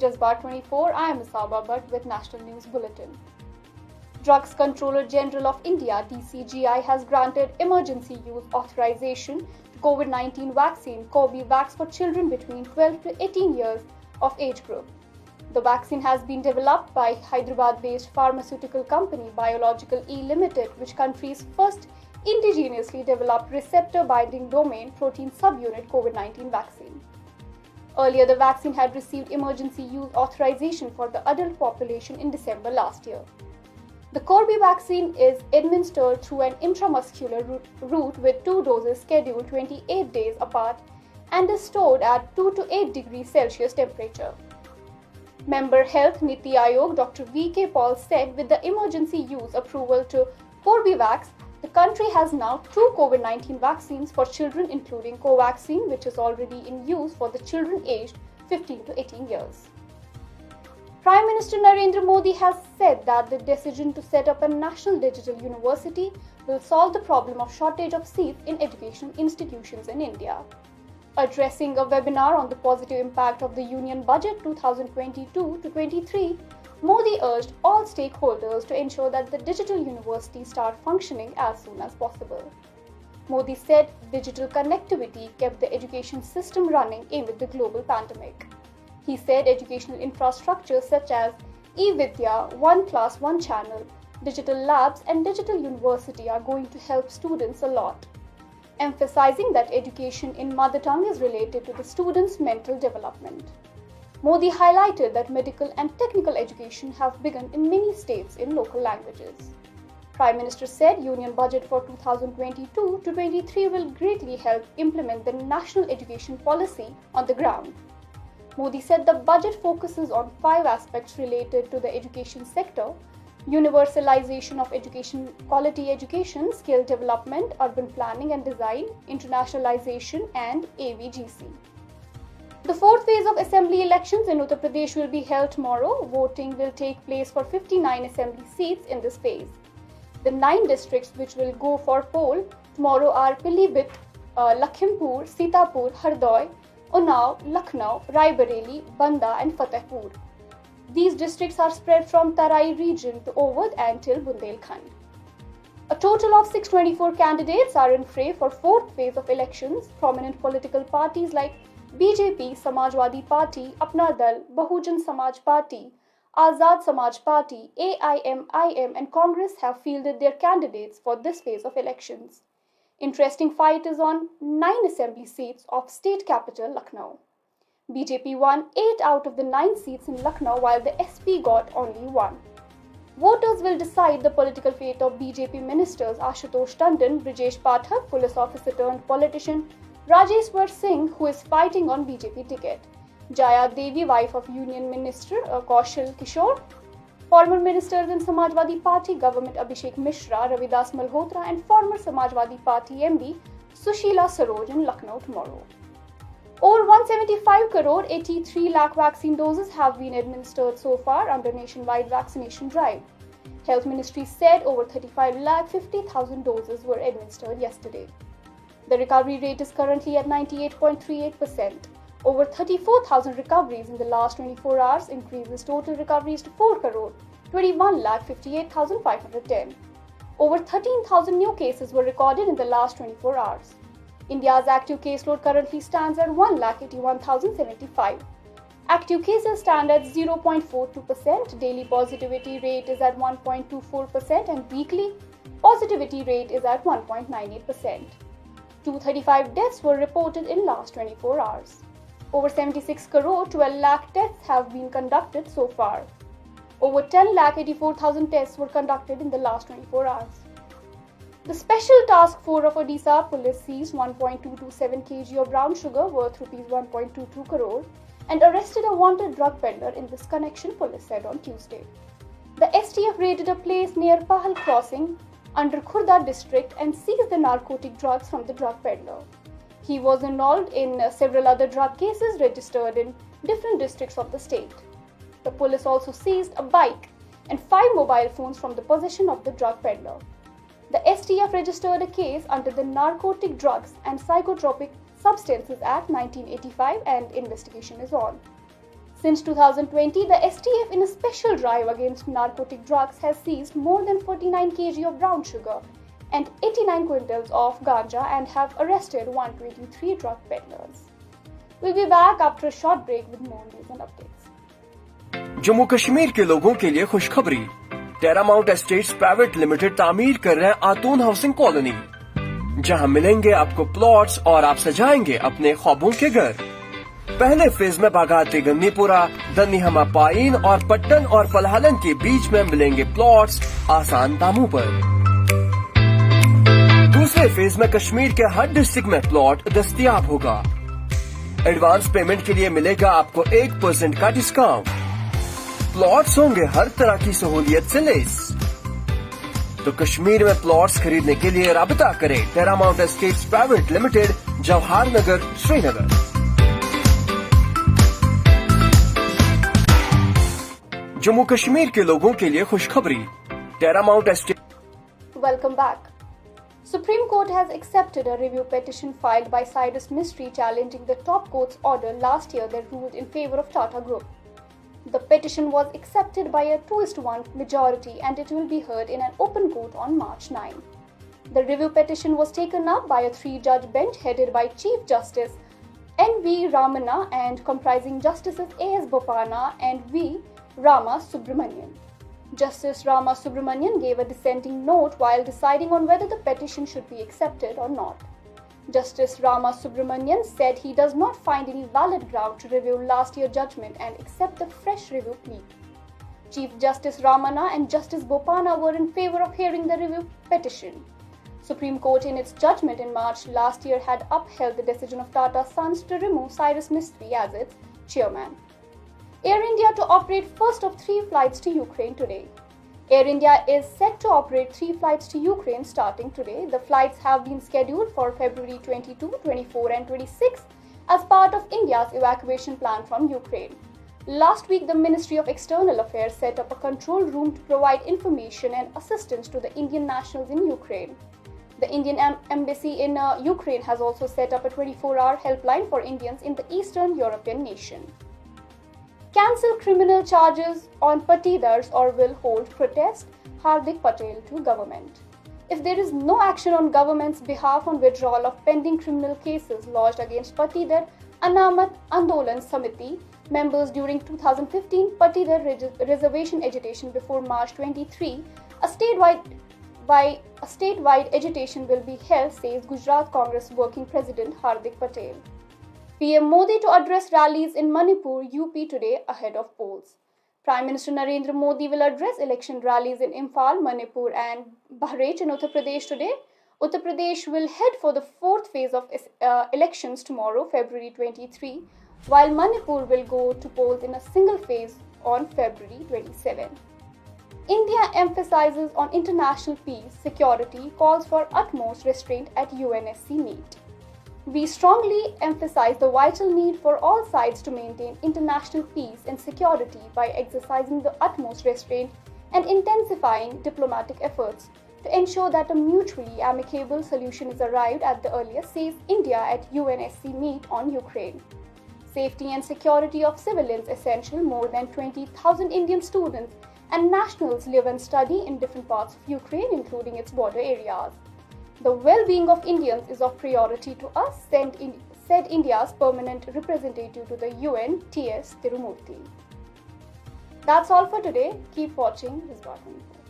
Misabah 24, I am Misabah Bhat with National News Bulletin. Drugs Controller General of India (DCGI) has granted emergency use authorization to COVID-19 vaccine Corbevax for children between 12 to 18 years of age group. The vaccine has been developed by Hyderabad-based pharmaceutical company Biological E Limited, which country's first indigenously developed receptor-binding domain protein subunit COVID-19 vaccine. Earlier, the vaccine had received emergency use authorization for the adult population in December last year. The Corbevax vaccine is administered through an intramuscular route with 2 doses scheduled 28 days apart and is stored at 2 to 8 degrees Celsius temperature. Member Health Niti Aayog Dr. V.K. Paul said with the emergency use approval to Corbevax, the country has now 2 COVID-19 vaccines for children, including Covaxin, which is already in use for the children aged 15 to 18 years. Prime Minister Narendra Modi has said that the decision to set up a national digital university will solve the problem of shortage of seats in educational institutions in India. Addressing a webinar on the positive impact of the Union Budget 2022-23, Modi urged all stakeholders to ensure that the digital universities start functioning as soon as possible. Modi said digital connectivity kept the education system running amid the global pandemic. He said educational infrastructure such as e-Vidya, 1+1 channel, digital labs and digital university are going to help students a lot, emphasizing that education in mother tongue is related to the students' mental development. Modi highlighted that medical and technical education have begun in many states in local languages. Prime Minister said Union Budget for 2022-23 will greatly help implement the national education policy on the ground. Modi said the budget focuses on 5 aspects related to the education sector: universalization of education, quality education, skill development, urban planning and design, internationalization and AVGC. The 4th phase of assembly elections in Uttar Pradesh will be held tomorrow. Voting will take place for 59 assembly seats in this phase. The 9 districts which will go for poll tomorrow are Pilibhit, Lakhimpur, Sitapur, Hardoi, Unnao, Lucknow, Raebareli, Banda and Fatehpur. These districts are spread from Tarai region to Owadh and till Bundelkhand. A total of 624 candidates are in fray for 4th phase of elections. Prominent political parties like BJP, Samajwadi Party, Apna Dal, Bahujan Samaj Party, Azad Samaj Party, AIMIM and Congress have fielded their candidates for this phase of elections. Interesting fight is on 9 assembly seats of state capital Lucknow. BJP won 8 out of the 9 seats in Lucknow while the SP got only 1. Voters will decide the political fate of BJP ministers Ashutosh Tandon, Brijesh Pathak, police officer turned politician Rajeshwar Singh, who is fighting on BJP ticket, Jaya Devi, wife of Union Minister Kaushal Kishore, former ministers in Samajwadi Party government Abhishek Mishra, Ravidas Malhotra and former Samajwadi Party MD Sushila Saroj in Lucknow tomorrow. Over 175 crore 83 lakh vaccine doses have been administered so far under nationwide vaccination drive. Health Ministry said over 35 lakh 50,000 doses were administered yesterday. The recovery rate is currently at 98.38%. Over 34,000 recoveries in the last 24 hours increases total recoveries to 4 crore 21 lakh 58,510. Over 13,000 new cases were recorded in the last 24 hours. India's active caseload currently stands at 1,81,075. Active cases stand at 0.42%, daily positivity rate is at 1.24% and weekly positivity rate is at 1.98%. 235 deaths were reported in last 24 hours. Over 76 crore 12 lakh tests have been conducted so far. Over 10 lakh 84,000 tests were conducted in the last 24 hours. The Special Task Force of Odisha Police seized 1.227 kg of brown sugar worth Rs 1.22 crore and arrested a wanted drug peddler in this connection, police said on Tuesday. The STF raided a place near Pahal crossing under Khurda district and seized the narcotic drugs from the drug peddler. He was involved in several other drug cases registered in different districts of the state. The police also seized a bike and 5 mobile phones from the possession of the drug peddler. The STF registered a case under the Narcotic Drugs and Psychotropic Substances Act 1985 and investigation is on. Since 2020, the STF, in a special drive against narcotic drugs, has seized more than 49 kg of brown sugar and 89 quintals of ganja and have arrested 123 drug peddlers. We'll be back after a short break with more news and updates. Jammu Kashmir के लोगों के लिए खुशखबरी। टेरामाउंट estates private limited तामीर कर रहे हैं आतून हाउसिंग कॉलोनी, जहां मिलेंगे आपको प्लॉट्स और आप सजाएंगे अपने ख्वाबों के घर। पहले फेज में बागाती गन्नीपुरा, दन्नीहमा पाइन और पट्टन और पलहालन के बीच में मिलेंगे प्लॉट्स आसान दामों पर। दूसरे फेज में कश्मीर के हर डिस्ट्रिक्ट में प्लॉट दस्तयाब होगा। एडवांस पेमेंट के लिए मिलेगा आपको 1% का डिस्काउंट। प्लॉट्स होंगे हर तरह की सहूलियत से लेस। तो कश्मीर में प्लॉट्स खरीदने के लिए राबिता करें टेरामाउंट estates private limited, Jawahar Nagar, Srinagar. Jammu Kashmir के लोगों के लिए खुशखबरी। टेरामाउंट estate. Welcome back. Supreme Court has accepted a review petition filed by Cyrus Mistry challenging the top court's order last year that ruled in favor of Tata Group. The petition was accepted by a 2:1 majority and it will be heard in an open court on March 9. The review petition was taken up by a 3-judge bench headed by Chief Justice N.V. Ramana and comprising Justices A.S. Bopanna and V. Rama Subramanian. Justice Rama Subramanian gave a dissenting note while deciding on whether the petition should be accepted or not. Justice Rama Subramanian said he does not find any valid ground to review last year's judgment and accept the fresh review plea. Chief Justice Ramana and Justice Bopanna were in favor of hearing the review petition. Supreme Court in its judgment in March last year had upheld the decision of Tata Sons to remove Cyrus Mistry as its chairman. Air India to operate first of 3 flights to Ukraine today. Air India is set to operate 3 flights to Ukraine starting today. The flights have been scheduled for February 22, 24 and 26 as part of India's evacuation plan from Ukraine. Last week, the Ministry of External Affairs set up a control room to provide information and assistance to the Indian nationals in Ukraine. The Indian embassy in Ukraine has also set up a 24-hour helpline for Indians in the Eastern European nation. Cancel criminal charges on Patidars or will hold protest, Hardik Patel to government. If there is no action on government's behalf on withdrawal of pending criminal cases lodged against Patidar Anamat Andolan Samiti members during 2015 Patidar reservation agitation before March 23, a statewide agitation will be held, says Gujarat Congress Working President Hardik Patel. PM Modi to address rallies in Manipur, UP today ahead of polls. Prime Minister Narendra Modi will address election rallies in Imphal, Manipur and Bahraich in Uttar Pradesh today. Uttar Pradesh will head for the 4th phase of elections tomorrow, February 23, while Manipur will go to polls in a single phase on February 27. India emphasizes on international peace, security, calls for utmost restraint at UNSC meet. We strongly emphasize the vital need for all sides to maintain international peace and security by exercising the utmost restraint and intensifying diplomatic efforts to ensure that a mutually amicable solution is arrived at the earliest, says India at UNSC meet on Ukraine. Safety and security of civilians essential. More than 20,000 Indian students and nationals live and study in different parts of Ukraine, including its border areas. The well-being of Indians is of priority to us, said India's permanent representative to the UN, T.S. Tirumurti. That's all for today. Keep watching Misabah Bhat.